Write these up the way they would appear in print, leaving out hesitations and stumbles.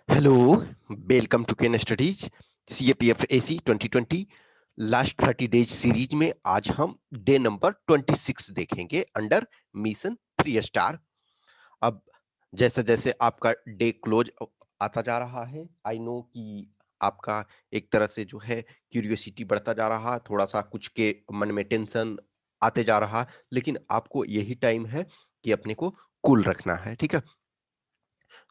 Hello, welcome to Ken Studies CAPF AC 2020 last 30 days series में आज हम day number 26 देखेंगे अंडर मिशन 3 स्टार। अब जैसे जैसे आपका डे क्लोज आता जा रहा है, आई नो कि आपका एक तरह से जो है क्यूरियोसिटी बढ़ता जा रहा है, थोड़ा सा कुछ के मन में टेंशन आते जा रहा है, लेकिन आपको यही टाइम है कि अपने को कूल रखना है, ठीक है।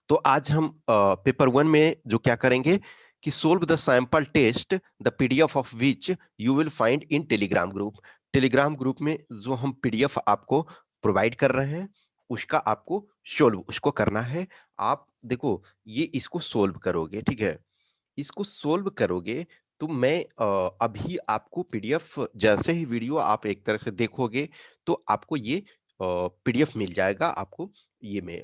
तो आज हम पेपर वन में जो क्या करेंगे कि solve the sample test the PDF of which you will find in Telegram group. Telegram group में जो हम पीडीएफ आपको प्रोवाइड कर रहे हैं उसका आपको सोल्व उसको करना है। आप देखो, ये इसको सोल्व करोगे, ठीक है। इसको सोल्व करोगे तो मैं अभी आपको पीडीएफ जैसे ही वीडियो आप एक तरह से देखोगे तो आपको ये पीडीएफ मिल जाएगा आपको, ये में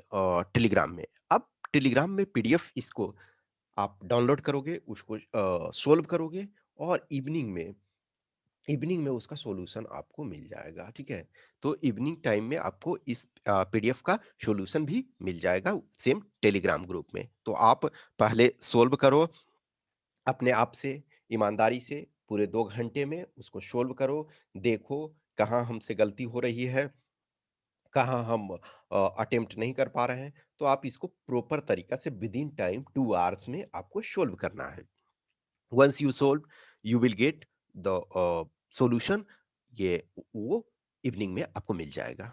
टेलीग्राम में। अब टेलीग्राम में पीडीएफ इसको आप डाउनलोड करोगे, उसको सोल्व करोगे और इवनिंग में उसका सॉल्यूशन आपको मिल जाएगा, ठीक है। तो इवनिंग टाइम में आपको इस पीडीएफ का सॉल्यूशन भी मिल जाएगा सेम टेलीग्राम ग्रुप में। तो आप पहले सोल्व करो अपने आप से, ईमानदारी से, पूरे 2 घंटे में उसको सोल्व करो, देखो कहाँ हमसे गलती हो रही है, कहाँ हम अटेम्प्ट नहीं कर पा रहे हैं, तो आप इसको प्रॉपर तरीका से विदिन टाइम 2 आवर्स में आपको सोल्व करना है। Once you solve, you will get the solution, ये वो इवनिंग में आपको मिल जाएगा।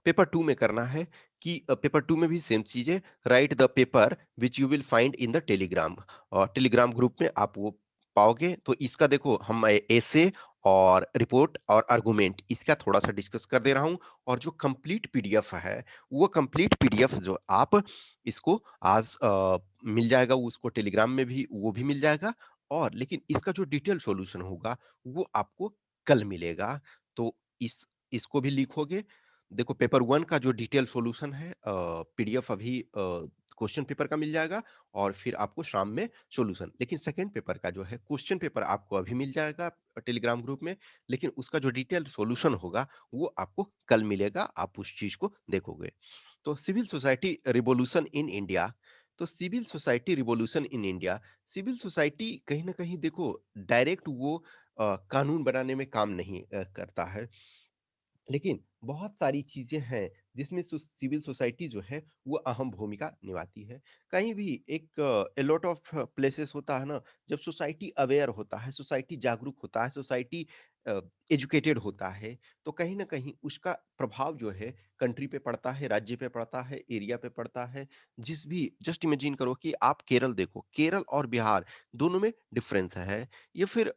पेपर 2 में करना है कि पेपर 2 में भी सेम चीज़ है, right the paper which you will find in the Telegram. Telegram group में आप वो पाओगे। तो इसका देखो, हम एसे और रिपोर्ट और आर्गुमेंट इसका थोड़ा-सा डिस्कस कर दे रहा हूँ, और जो कंप्लीट पीडीएफ है, वो कंप्लीट पीडीएफ जो आप इसको आज मिल जाएगा, वो उसको टेलीग्राम में भी वो भी मिल जाएगा, और लेकिन इसका जो डिटेल सॉल्यूशन होगा, वो आपको कल मिलेगा। तो इसको भी लिखोगे। देखो, पेपर 1 का जो डिटेल सॉल्यूशन है पीडीएफ अभी क्वेश्चन पेपर का मिल जाएगा, और फिर आपको शाम में सॉल्यूशन। लेकिन सेकंड पेपर का जो है क्वेश्चन पेपर आपको अभी मिल जाएगा टेलीग्राम ग्रुप में, लेकिन उसका जो डिटेल सॉल्यूशन होगा वो आपको कल मिलेगा, आप उस चीज को देखोगे। तो civil society revolution in India. तो civil society revolution in India, civil society कहीं ना कहीं देखो डायरेक्ट वो कानून बनाने में काम नहीं करता है, लेकिन बहुत सारी चीजें हैं जिसमें सिविल सोसाइटी जो है वो अहम भूमिका निभाती है। कहीं भी एक लॉट ऑफ प्लेसेस होता है ना, जब सोसाइटी अवेयर होता है, सोसाइटी जागरूक होता है, सोसाइटी एजुकेटेड होता है, तो कहीं ना कहीं उसका प्रभाव जो है कंट्री पे पड़ता है, राज्य पे पड़ता है, एरिया पे पड़ता है। जिस भी जस्ट इमेजिन करो कि आप केरल देखो, केरल और बिहार दोनों में डिफरेंस है। या फिर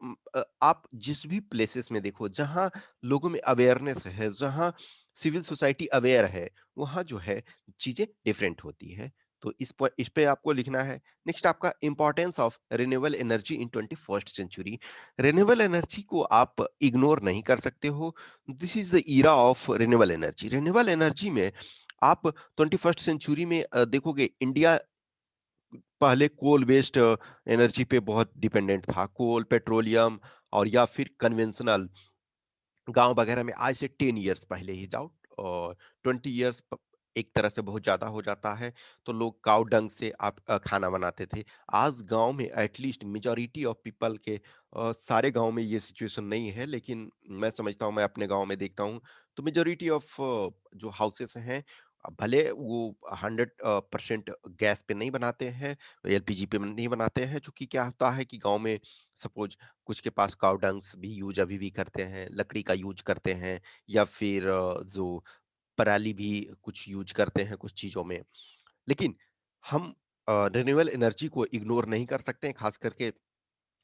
आप जिस भी प्लेसेस में देखो जहाँ लोगों में अवेयरनेस है, जहाँ सिविल सोसाइटी अवेयर है, वहाँ जो है चीज़ें डिफरेंट होती है। तो इस पे आपको लिखना है। नेक्स्ट आपका importance of renewable energy in 21st century. Renewable energy को आप इग्नोर नहीं कर सकते हो। This is the era of renewable energy. Renewable energy में आप 21st सेंचुरी में देखोगे, इंडिया पहले कोल बेस्ड एनर्जी पे बहुत डिपेंडेंट था, कोल, पेट्रोलियम और या फिर कन्वेंशनल। गाँव वगैरह में आज से 10 इयर्स पहले ही जाओ, और 20 इयर्स एक तरह से बहुत ज़्यादा हो जाता है, तो लोग काऊ डंग से आप खाना बनाते थे। आज गाँव में एटलीस्ट मेजॉरिटी ऑफ पीपल के सारे गाँव में ये सिचुएशन नहीं है, लेकिन मैं समझता हूँ, मैं अपने गाँव में देखता हूँ, तो मेजॉरिटी ऑफ जो हाउसेस हैं, भले वो 100% गैस पे नहीं बनाते हैं, एलपीजी पे नहीं बनाते हैं, चूँकि क्या होता है कि गाँव में सपोज़ कुछ के पास काऊ डंग्स भी यूज़ अभी भी करते हैं, लकड़ी का यूज़ करते हैं, या फिर जो पराली भी कुछ यूज़ करते हैं कुछ चीज़ों में। लेकिन हम रिन्यूएबल एनर्जी को इग्नोर नहीं कर सकते हैं, खास करके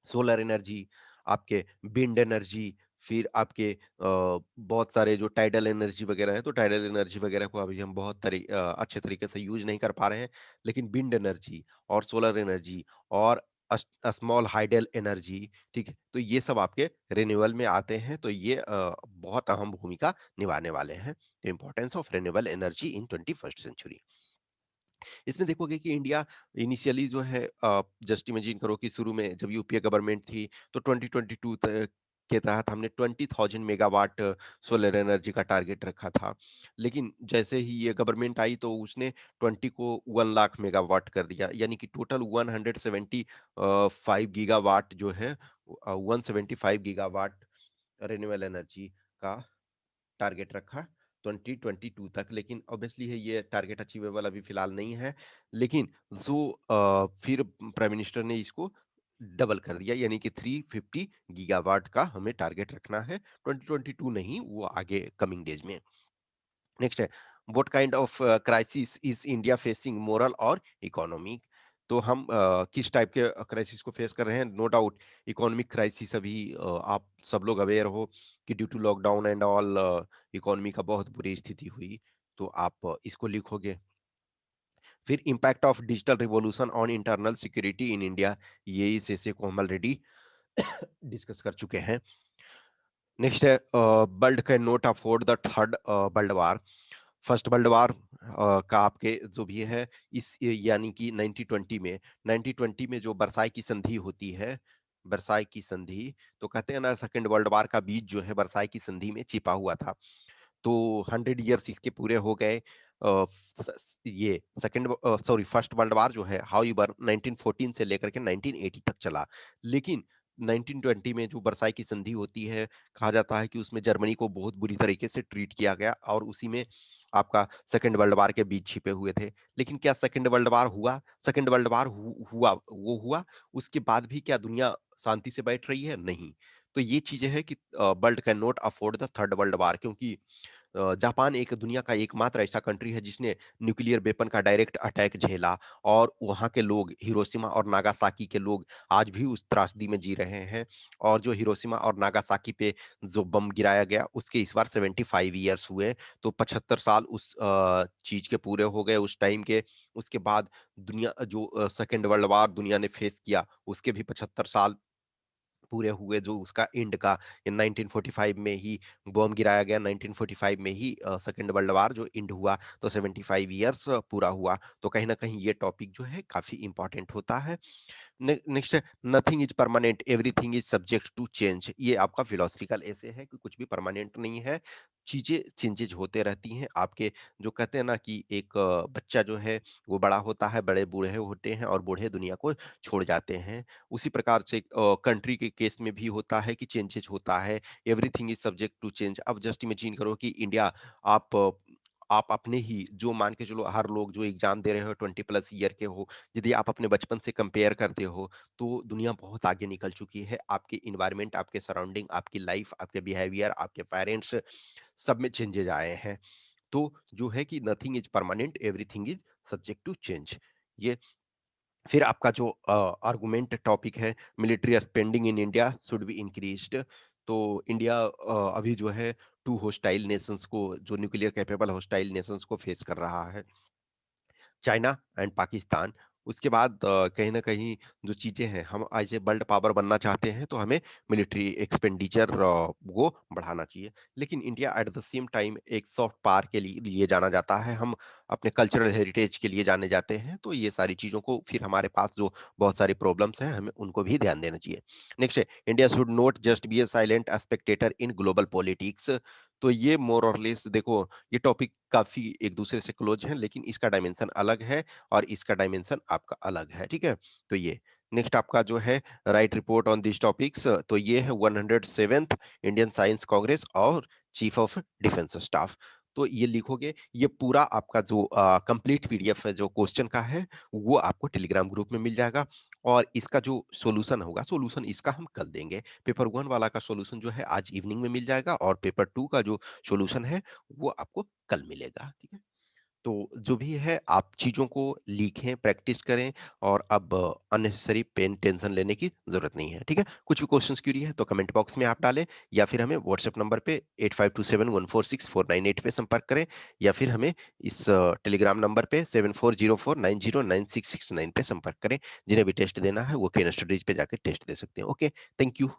सोलर एनर्जी, आपके विंड एनर्जी, फिर आपके बहुत सारे जो टाइडल एनर्जी वगैरह है, तो टाइडल एनर्जी वगैरह को अभी हम बहुत अच्छे तरीके से यूज़ नहीं कर पा रहे हैं। लेकिन विंड एनर्जी और सोलर एनर्जी और स्मॉल हाइडल एनर्जी, ठीक है? तो ये सब आपके रिन्यूएबल में आते हैं, तो ये बहुत अहम भूमिका निभाने वाले हैं। The importance of renewable energy in 21st century. इसमें देखोगे कि इंडिया इनिशियली जो है, जस्ट इमेजिन करो कि शुरू में जब यूपीए गवर्नमेंट थी, तो 2022 तक के तहत हमने 20,000 मेगावाट सोलर एनर्जी का टारगेट रखा था। लेकिन जैसे ही ये गवर्नमेंट आई तो उसने 20 को 1 लाख मेगावाट कर दिया, यानी कि टोटल 175 गीगावाट जो है 175 गीगावाट रिन्यूएबल एनर्जी का टारगेट रखा 2022 तक। लेकिन ऑब्वियसली है ये टारगेट अचीवेबल अभी फिलहाल नहीं है। लेकिन जो फिर प्राइम मिनिस्टर ने इसको डबल कर दिया, यानी कि 350 गीगावाट का हमें टारगेट रखना है 2022 नहीं, वो आगे कमिंग डेज में। नेक्स्ट है, what kind of crisis is India facing, moral और इकोनॉमिक। तो हम किस टाइप के क्राइसिस को फेस कर रहे हैं? नो डाउट इकोनॉमिक क्राइसिस अभी आप सब लोग अवेयर हो कि due to lockdown and all economy का बहुत बुरी स्थिति हुई, तो आप इसको लिखोगे। फिर impact of digital revolution on internal security in India, ये इस ऐसे को हम ऑलरेडी डिस्कस कर चुके हैं। नेक्स्ट है, world can not afford the third world war. First world war का आपके जो भी है इस यानी कि 1920 में 1920 में जो बरसाई की संधि होती है, बरसाई की संधि, तो कहते हैं ना सेकंड वर्ल्ड वार का बीज जो है बरसाई की संधि में छिपा हुआ था। तो 100 ईयर्स इसके पूरे हो गए। ये फर्स्ट वर्ल्ड वार जो है हाउएवर 1914 से लेकर के 1980 तक चला। लेकिन 1920 में जो बरसाई की संधि होती है, कहा जाता है कि उसमें जर्मनी को बहुत बुरी तरीके से ट्रीट किया गया और उसी में आपका सेकंड वर्ल्ड वार के बीच छिपे हुए थे। लेकिन क्या सेकंड वर्ल्ड वार हुआ? सेकंड वर्ल्ड वार हुआ, वो हुआ। उसके बाद भी क्या दुनिया शांति से बैठ रही है? नहीं। तो ये चीजें हैं कि world can not afford the third world war, क्योंकि जापान एक दुनिया का एकमात्र ऐसा कंट्री है जिसने न्यूक्लियर वेपन का डायरेक्ट अटैक झेला, और वहां के लोग, हिरोशिमा और नागासाकी के लोग आज भी उस त्रासदी में जी रहे हैं। और जो हिरोशिमा और नागासाकी पे जो बम गिराया गया उसके इस बार 75 ईयर्स हुए। तो 75 साल उस चीज के पूरे हो गए उस टाइम के। उसके बाद दुनिया जो सेकेंड वर्ल्ड वार दुनिया ने फेस किया उसके भी 75 साल पूरे हुए, जो उसका एंड का 1945 में ही बॉम्ब गिराया गया, 1945 में ही सेकेंड वर्ल्ड वार जो एंड हुआ, तो 75 ईयर्स पूरा हुआ। तो कहीं ना कहीं ये टॉपिक जो है काफी इंपॉर्टेंट होता है। नेक्स्ट है, nothing is permanent, everything is subject to change. ये आपका फिलोसफिकल ऐसे है कि कुछ भी परमानेंट नहीं है, चीजें चेंजेज होते रहती हैं। आपके जो कहते हैं ना कि एक बच्चा जो है वो बड़ा होता है, बड़े बूढ़े होते हैं और बूढ़े दुनिया को छोड़ जाते हैं। उसी प्रकार से कंट्री के केस में भी होता है कि चेंजेज होता है, everything is subject to change. अब जस्ट इमेजिन करो कि इंडिया, आप आप अपने ही जो मान के चलो हर लोग जो एग्जाम दे रहे हो 20+ ईयर के हो, यदि आप अपने बचपन से कंपेयर करते हो तो दुनिया बहुत आगे निकल चुकी है। आपके इन्वायरमेंट, आपके सराउंडिंग, आपकी लाइफ, आपके बिहेवियर, आपके पेरेंट्स, सब में चेंजेज आए हैं। तो जो है कि nothing is permanent, everything is subject to change. ये फिर आपका जो आर्गुमेंट टॉपिक है, military spending in India should be increased. तो इंडिया अभी जो है टू होस्टाइल नेशंस को, जो न्यूक्लियर कैपेबल होस्टाइल नेशंस को फेस कर रहा है, चाइना एंड पाकिस्तान। उसके बाद कहीं न कहीं जो चीज़ें हैं, हम एज़ ए वर्ल्ड पावर बनना चाहते हैं, तो हमें मिलिट्री एक्सपेंडिचर वो बढ़ाना चाहिए। लेकिन India at the same time एक सॉफ्ट पावर के लिए जाना जाता है, हम अपने कल्चरल हेरिटेज के लिए जाने जाते हैं, तो ये सारी चीज़ों को फिर हमारे पास जो बहुत सारी प्रॉब्लम्स हैं, हमें उनको भी ध्यान देना चाहिए। नेक्स्ट है, India should not just be a silent Spectator in global politics. तो ये मोर और लेस देखो, ये टॉपिक काफ़ी एक दूसरे से क्लोज हैं, लेकिन इसका डायमेंशन अलग है और इसका डायमेंशन आपका अलग है, ठीक है? तो ये नेक्स्ट आपका जो है right report on this topics, तो ये है 107th इंडियन साइंस कांग्रेस और चीफ ऑफ डिफेंस स्टाफ। तो ये लिखोगे, ये पूरा आपका जो कंप्लीट पीडीएफ है जो क्वेश्चन का है, वो आपको टेलीग्राम ग्रुप में मिल जाएगा। और इसका जो सॉल्यूशन होगा, सॉल्यूशन इसका हम कल देंगे। पेपर 1 वाला का सॉल्यूशन जो है आज इवनिंग में मिल जाएगा और पेपर 2 का जो सॉल्यूशन है वो आपको कल मिलेगा, ठीक है? तो जो भी है आप चीज़ों को लिखें, प्रैक्टिस करें, और अब अननेसेसरी पेन टेंशन लेने की ज़रूरत नहीं है, ठीक है? कुछ भी क्वेश्चंस क्वेरी है तो कमेंट बॉक्स में आप डालें, या फिर हमें व्हाट्सएप नंबर पे 8527146498 पे संपर्क करें, या फिर हमें इस टेलीग्राम नंबर पे 7404909669 पे संपर्क करें। जिन्हें भी टेस्ट देना है वो केन स्टडीज पे जाकर टेस्ट दे सकते हैं। Okay, thank you.